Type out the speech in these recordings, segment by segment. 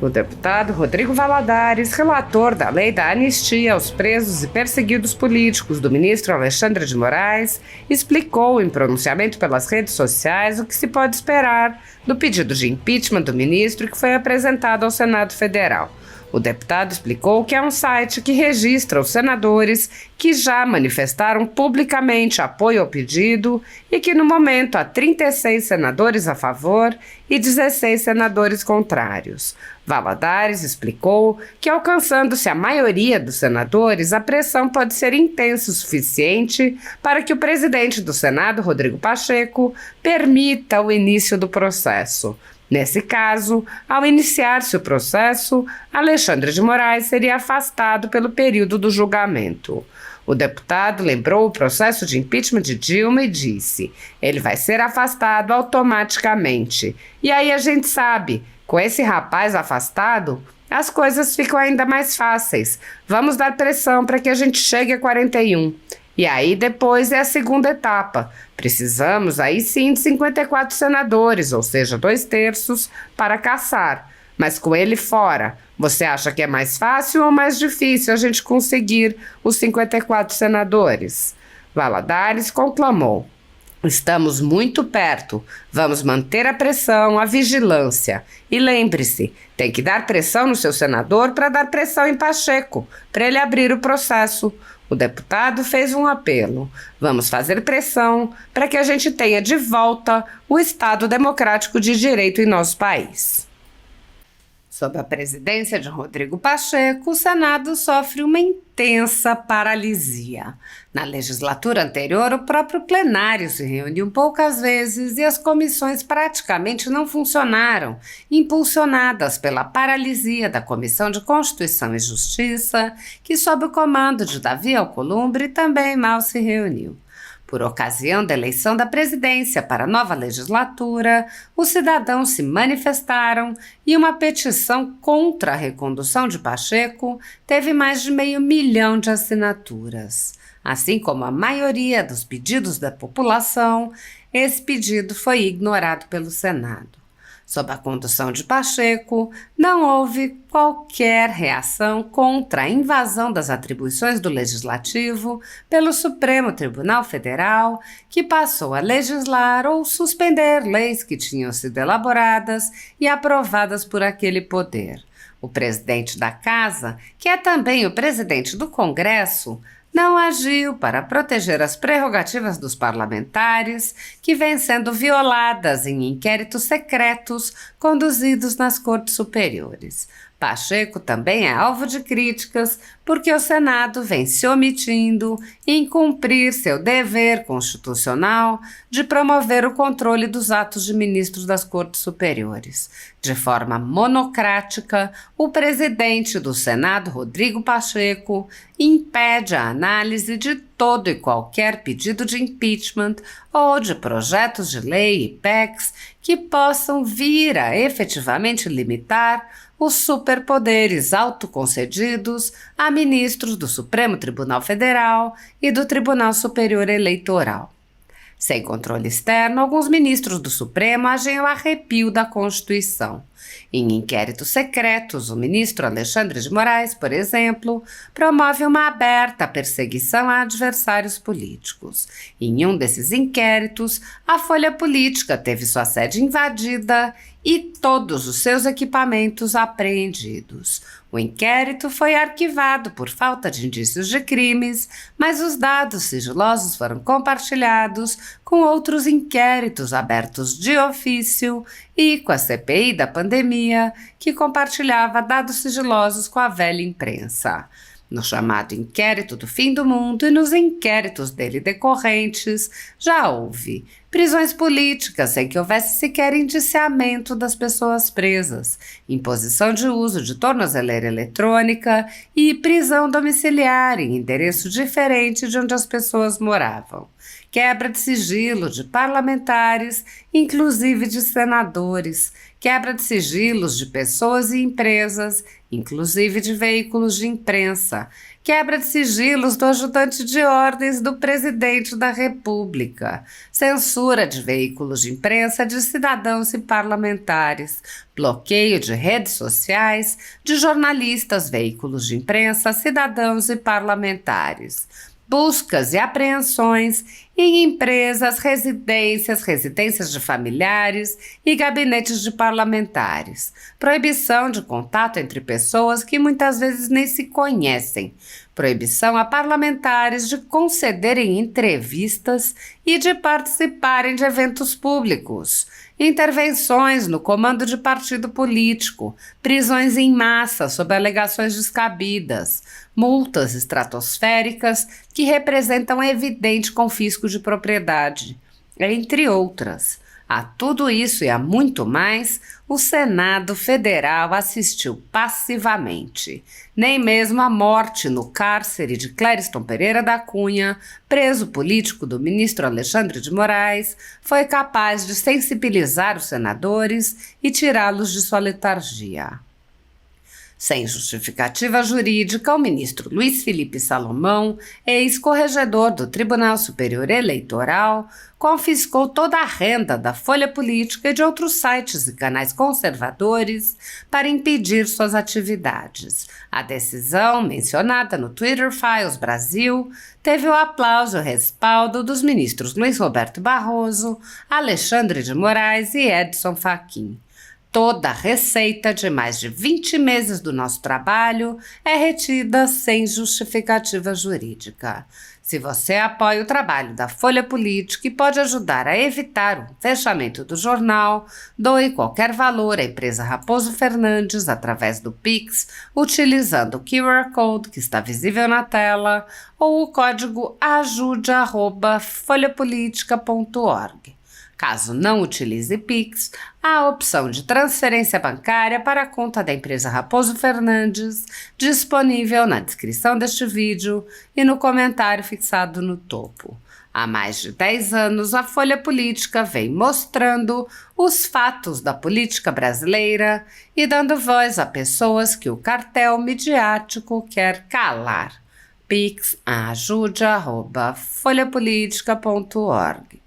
O deputado Rodrigo Valadares, relator da lei da anistia aos presos e perseguidos políticos do ministro Alexandre de Moraes, explicou em pronunciamento pelas redes sociais o que se pode esperar do pedido de impeachment do ministro que foi apresentado ao Senado Federal. O deputado explicou que é um site que registra os senadores que já manifestaram publicamente apoio ao pedido e que, no momento, há 36 senadores a favor e 16 senadores contrários. Valadares explicou que, alcançando-se a maioria dos senadores, a pressão pode ser intensa o suficiente para que o presidente do Senado, Rodrigo Pacheco, permita o início do processo. Nesse caso, ao iniciar-se o processo, Alexandre de Moraes seria afastado pelo período do julgamento. O deputado lembrou o processo de impeachment de Dilma e disse: ele vai ser afastado automaticamente. E aí a gente sabe, com esse rapaz afastado, as coisas ficam ainda mais fáceis. Vamos dar pressão para que a gente chegue a 41. E aí depois é a segunda etapa. Precisamos aí sim de 54 senadores, ou seja, 2/3, para caçar. Mas com ele fora, você acha que é mais fácil ou mais difícil a gente conseguir os 54 senadores? Valadares conclamou: estamos muito perto, vamos manter a pressão, a vigilância. E lembre-se, tem que dar pressão no seu senador para dar pressão em Pacheco, para ele abrir o processo. O deputado fez um apelo: vamos fazer pressão para que a gente tenha de volta o Estado democrático de direito em nosso país. Sob a presidência de Rodrigo Pacheco, o Senado sofre uma intensa paralisia. Na legislatura anterior, o próprio plenário se reuniu poucas vezes e as comissões praticamente não funcionaram, impulsionadas pela paralisia da Comissão de Constituição e Justiça, que, sob o comando de Davi Alcolumbre, também mal se reuniu. Por ocasião da eleição da presidência para a nova legislatura, os cidadãos se manifestaram e uma petição contra a recondução de Pacheco teve mais de 500 mil de assinaturas. Assim como a maioria dos pedidos da população, esse pedido foi ignorado pelo Senado. Sob a condução de Pacheco, não houve qualquer reação contra a invasão das atribuições do Legislativo pelo Supremo Tribunal Federal, que passou a legislar ou suspender leis que tinham sido elaboradas e aprovadas por aquele poder. O presidente da Casa, que é também o presidente do Congresso, não agiu para proteger as prerrogativas dos parlamentares, que vêm sendo violadas em inquéritos secretos conduzidos nas cortes superiores. Pacheco também é alvo de críticas porque o Senado vem se omitindo em cumprir seu dever constitucional de promover o controle dos atos de ministros das cortes superiores. De forma monocrática, o presidente do Senado, Rodrigo Pacheco, impede a análise de todo e qualquer pedido de impeachment ou de projetos de lei e PECs que possam vir a efetivamente limitar os superpoderes autoconcedidos a ministros do Supremo Tribunal Federal e do Tribunal Superior Eleitoral. Sem controle externo, alguns ministros do Supremo agem ao arrepio da Constituição. Em inquéritos secretos, o ministro Alexandre de Moraes, por exemplo, promove uma aberta perseguição a adversários políticos. Em um desses inquéritos, a Folha Política teve sua sede invadida e todos os seus equipamentos apreendidos. O inquérito foi arquivado por falta de indícios de crimes, mas os dados sigilosos foram compartilhados com outros inquéritos abertos de ofício e com a CPI da pandemia, que compartilhava dados sigilosos com a velha imprensa. No chamado Inquérito do Fim do Mundo e nos inquéritos dele decorrentes, já houve prisões políticas sem que houvesse sequer indiciamento das pessoas presas, imposição de uso de tornozeleira eletrônica e prisão domiciliar em endereço diferente de onde as pessoas moravam. quebra de sigilo de parlamentares, inclusive de senadores, quebra de sigilos de pessoas e empresas, inclusive de veículos de imprensa, quebra de sigilos do ajudante de ordens do presidente da República, censura de veículos de imprensa de cidadãos e parlamentares, bloqueio de redes sociais de jornalistas, veículos de imprensa, cidadãos e parlamentares, buscas e apreensões em empresas, residências de familiares e gabinetes de parlamentares, proibição de contato entre pessoas que muitas vezes nem se conhecem, proibição a parlamentares de concederem entrevistas e de participarem de eventos públicos, intervenções no comando de partido político, prisões em massa sob alegações descabidas, multas estratosféricas que representam evidente confisco de propriedade, entre outras. A tudo isso e a muito mais, o Senado Federal assistiu passivamente. Nem mesmo a morte no cárcere de Clériston Pereira da Cunha, preso político do ministro Alexandre de Moraes, foi capaz de sensibilizar os senadores e tirá-los de sua letargia. Sem justificativa jurídica, o ministro Luiz Felipe Salomão, ex-corregedor do Tribunal Superior Eleitoral, confiscou toda a renda da Folha Política e de outros sites e canais conservadores para impedir suas atividades. A decisão, mencionada no Twitter Files Brasil, teve o aplauso e o respaldo dos ministros Luiz Roberto Barroso, Alexandre de Moraes e Edson Fachin. Toda a receita de mais de 20 meses do nosso trabalho é retida sem justificativa jurídica. Se você apoia o trabalho da Folha Política e pode ajudar a evitar o fechamento do jornal, doe qualquer valor à empresa Raposo Fernandes através do Pix, utilizando o QR Code que está visível na tela ou o código ajude@folhapolitica.org. Caso não utilize Pix, há a opção de transferência bancária para a conta da empresa Raposo Fernandes, disponível na descrição deste vídeo e no comentário fixado no topo. Há mais de 10 anos, a Folha Política vem mostrando os fatos da política brasileira e dando voz a pessoas que o cartel midiático quer calar. Pix ajude@folhapolitica.org.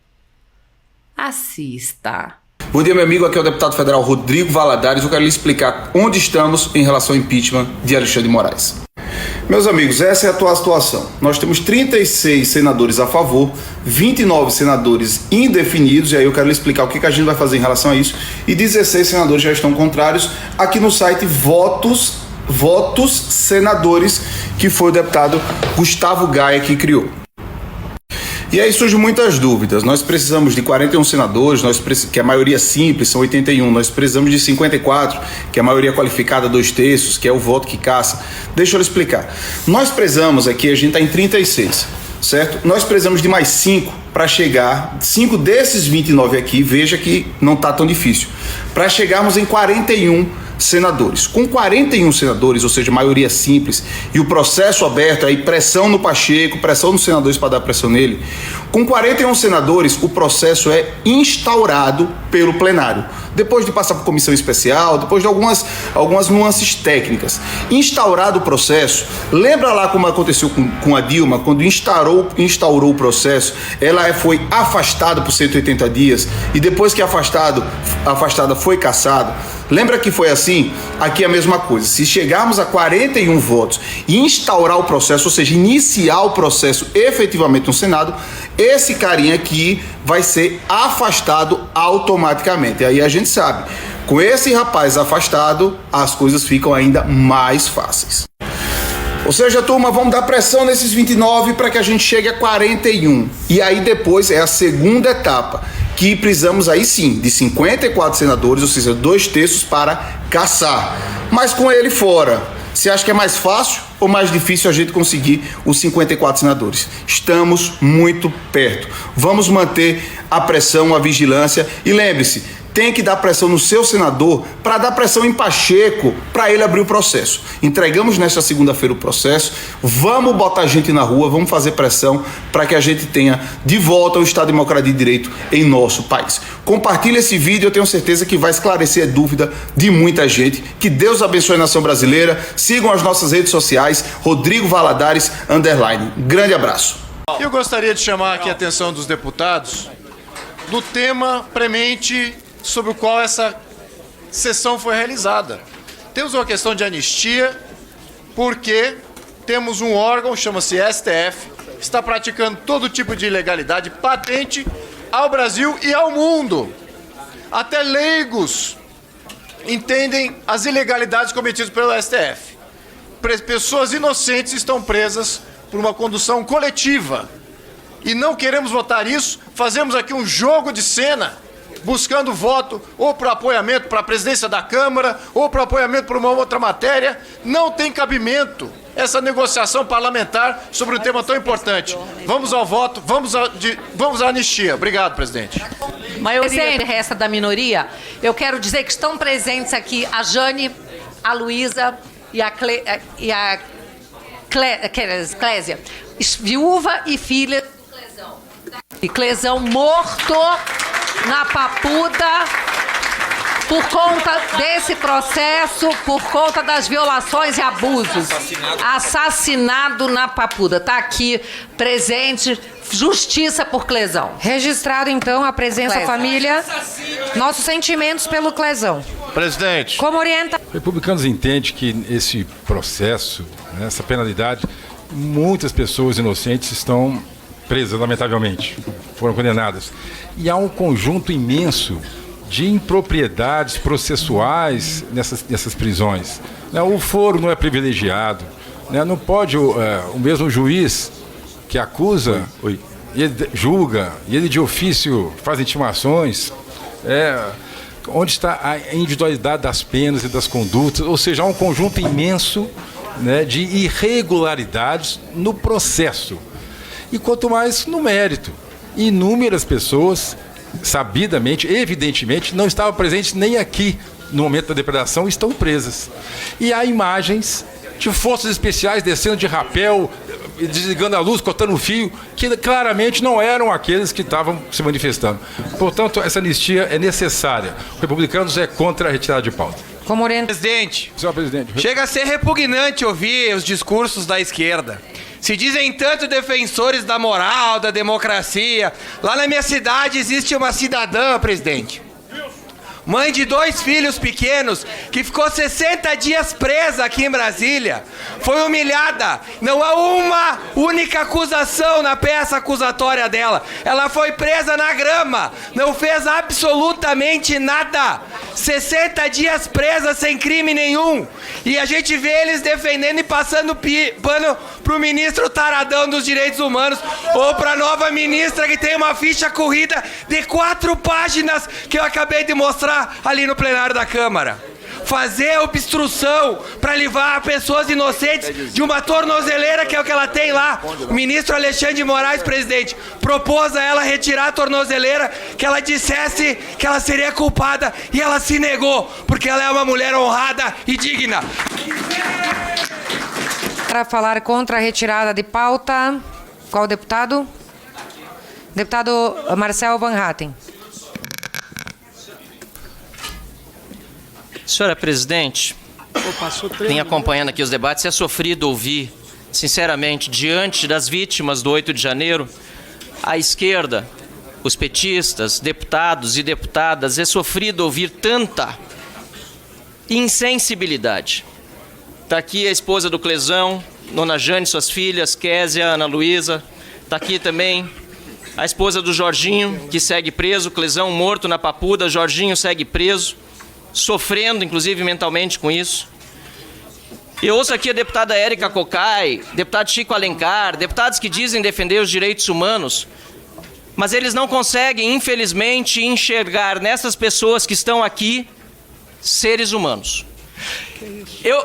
Assista. Bom dia, meu amigo. Aqui é o deputado federal Rodrigo Valadares. Eu quero lhe explicar onde estamos em relação ao impeachment de Alexandre de Moraes. Meus amigos, essa é a atual situação. Nós temos 36 senadores a favor, 29 senadores indefinidos, e aí eu quero lhe explicar o que a gente vai fazer em relação a isso, e 16 senadores já estão contrários. Aqui no site Votos Senadores, que foi o deputado Gustavo Gaia que criou. E aí surgem muitas dúvidas. Nós precisamos de 41 senadores, que a maioria simples, são 81. Nós precisamos de 54, que é a maioria qualificada, 2/3, que é o voto que caça. Deixa eu lhe explicar. Nós precisamos aqui, a gente está em 36, certo? Nós precisamos de mais 5 para chegar, 5 desses 29 aqui, veja que não está tão difícil, para chegarmos em 41 senadores. Com 41 senadores, ou seja, maioria simples, e o processo aberto, aí pressão no Pacheco, pressão nos senadores para dar pressão nele, com 41 senadores, o processo é instaurado pelo plenário. Depois de passar por comissão especial, depois de algumas nuances técnicas. Instaurado o processo, lembra lá como aconteceu com a Dilma, quando instaurou o processo, ela foi afastada por 180 dias, e depois que afastada foi cassada. Lembra que foi assim? Aqui é a mesma coisa. Se chegarmos a 41 votos e instaurar o processo, ou seja, iniciar o processo efetivamente no Senado, esse carinha aqui vai ser afastado automaticamente. E aí a gente sabe, com esse rapaz afastado, as coisas ficam ainda mais fáceis. Ou seja, turma, vamos dar pressão nesses 29 para que a gente chegue a 41. E aí depois é a segunda etapa, que precisamos aí sim de 54 senadores, ou seja, 2/3 para caçar. Mas com ele fora, você acha que é mais fácil ou mais difícil a gente conseguir os 54 senadores? Estamos muito perto. Vamos manter a pressão, a vigilância, e lembre-se, tem que dar pressão no seu senador para dar pressão em Pacheco, para ele abrir o processo. Entregamos nesta segunda-feira o processo, vamos botar gente na rua, vamos fazer pressão para que a gente tenha de volta o Estado Democrático de Direito em nosso país. Compartilhe esse vídeo, eu tenho certeza que vai esclarecer a dúvida de muita gente. Que Deus abençoe a nação brasileira. Sigam as nossas redes sociais, Rodrigo Valadares _. Grande abraço. Eu gostaria de chamar aqui a atenção dos deputados do tema premente sobre o qual essa sessão foi realizada. Temos uma questão de anistia, porque temos um órgão, chama-se STF, que está praticando todo tipo de ilegalidade patente ao Brasil e ao mundo. Até leigos entendem as ilegalidades cometidas pelo STF. Pessoas inocentes estão presas por uma condução coletiva. E não queremos votar isso, fazemos aqui um jogo de cena, buscando voto ou para apoiamento para a presidência da Câmara, ou para apoiamento para uma outra matéria. Não tem cabimento essa negociação parlamentar sobre um tema tão importante. Vamos ao voto, vamos à anistia. Obrigado, presidente. Maioria resta da minoria. Eu quero dizer que estão presentes aqui a Jane, a Luísa e a Clésia, viúva e filha de Clesão, morto na Papuda por conta desse processo, por conta das violações e abusos. Assassinado na Papuda. Está aqui presente, justiça por Clesão. Registrado, então, a presença da família. Nossos sentimentos pelo Clesão. Presidente. Como orienta... Republicanos entendem que esse processo, essa penalidade, muitas pessoas inocentes estão presas, lamentavelmente, foram condenadas. E há um conjunto imenso de impropriedades processuais nessas prisões. O foro não é privilegiado, não pode o mesmo juiz que acusa, ele julga, e ele de ofício faz intimações, onde está a individualidade das penas e das condutas, ou seja, há um conjunto imenso de irregularidades no processo. E quanto mais no mérito. Inúmeras pessoas, sabidamente, evidentemente, não estavam presentes nem aqui no momento da depredação, estão presas. E há imagens de forças especiais descendo de rapel, desligando a luz, cortando o fio, que claramente não eram aqueles que estavam se manifestando. Portanto, essa anistia é necessária. O Republicanos é contra a retirada de pauta. Como orienta... Presidente, Senhor presidente, chega a ser repugnante ouvir os discursos da esquerda. Se dizem tanto defensores da moral, da democracia. Lá na minha cidade existe uma cidadã, presidente, mãe de 2 filhos pequenos, que ficou 60 dias presa aqui em Brasília. Foi humilhada. Não há uma única acusação na peça acusatória dela. Ela foi presa na grama. Não fez absolutamente nada. 60 dias presa sem crime nenhum. E a gente vê eles defendendo e passando pano pro ministro taradão dos direitos humanos, ou pra nova ministra que tem uma ficha corrida de 4 páginas que eu acabei de mostrar ali no plenário da Câmara. Fazer obstrução para livrar pessoas inocentes de uma tornozeleira, que é o que ela tem lá. O ministro Alexandre de Moraes, presidente, propôs a ela retirar a tornozeleira, que ela dissesse que ela seria culpada, e ela se negou, porque ela é uma mulher honrada e digna. Para falar contra a retirada de pauta, qual deputado? Deputado Marcel Van Hatten. Senhora presidente, vem acompanhando aqui os debates, é sofrido ouvir, sinceramente, diante das vítimas do 8 de janeiro, a esquerda, os petistas, deputados e deputadas, é sofrido ouvir tanta insensibilidade. Está aqui a esposa do Clesão, Dona Jane, suas filhas, Késia, Ana Luísa. Está aqui também a esposa do Jorginho, que segue preso, Clesão morto na Papuda, Jorginho segue preso, sofrendo, inclusive, mentalmente com isso. Eu ouço aqui a deputada Érica Cocai, deputado Chico Alencar, deputados que dizem defender os direitos humanos, mas eles não conseguem, infelizmente, enxergar nessas pessoas que estão aqui seres humanos. Eu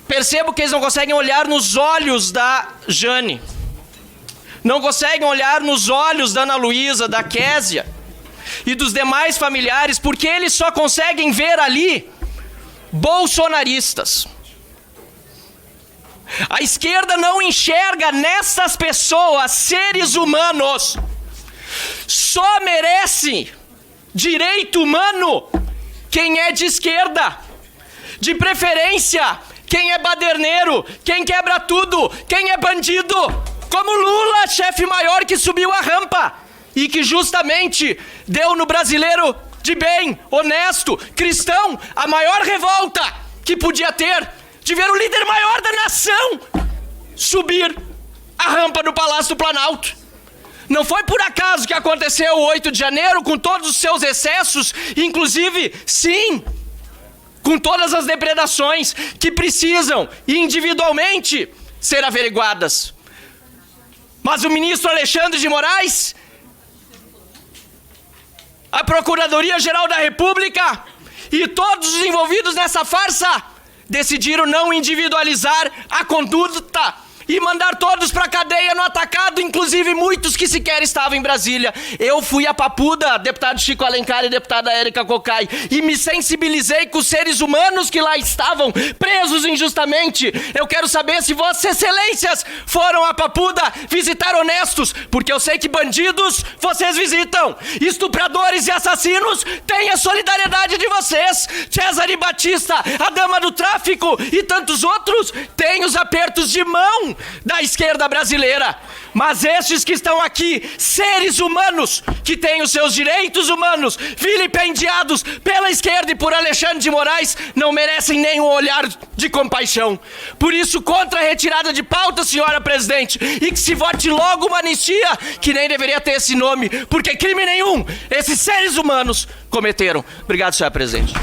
percebo que eles não conseguem olhar nos olhos da Jane, não conseguem olhar nos olhos da Ana Luísa, da Késia, e dos demais familiares, porque eles só conseguem ver ali bolsonaristas. A esquerda não enxerga nessas pessoas seres humanos. Só merece direito humano quem é de esquerda. De preferência, quem é baderneiro, quem quebra tudo, quem é bandido. Como Lula, chefe maior que subiu a rampa e que justamente deu no brasileiro de bem, honesto, cristão, a maior revolta que podia ter de ver o líder maior da nação subir a rampa do Palácio do Planalto. Não foi por acaso que aconteceu o 8 de janeiro com todos os seus excessos, inclusive, sim, com todas as depredações que precisam individualmente ser averiguadas. Mas o ministro Alexandre de Moraes, a Procuradoria-Geral da República e todos os envolvidos nessa farsa decidiram não individualizar a conduta e mandar todos para a cadeia no atacado, inclusive muitos que sequer estavam em Brasília. Eu fui a Papuda, deputado Chico Alencar e deputada Érica Cocai, e me sensibilizei com os seres humanos que lá estavam, presos injustamente. Eu quero saber se vossas excelências foram a Papuda visitar honestos, porque eu sei que bandidos vocês visitam. Estupradores e assassinos têm a solidariedade de vocês. Cesare Batista, a dama do tráfico e tantos outros têm os apertos de mão da esquerda brasileira. Mas estes que estão aqui, seres humanos, que têm os seus direitos humanos vilipendiados pela esquerda e por Alexandre de Moraes, não merecem nenhum olhar de compaixão. Por isso, contra a retirada de pauta, senhora presidente, e que se vote logo uma anistia, que nem deveria ter esse nome, porque crime nenhum esses seres humanos cometeram. Obrigado, senhora presidente.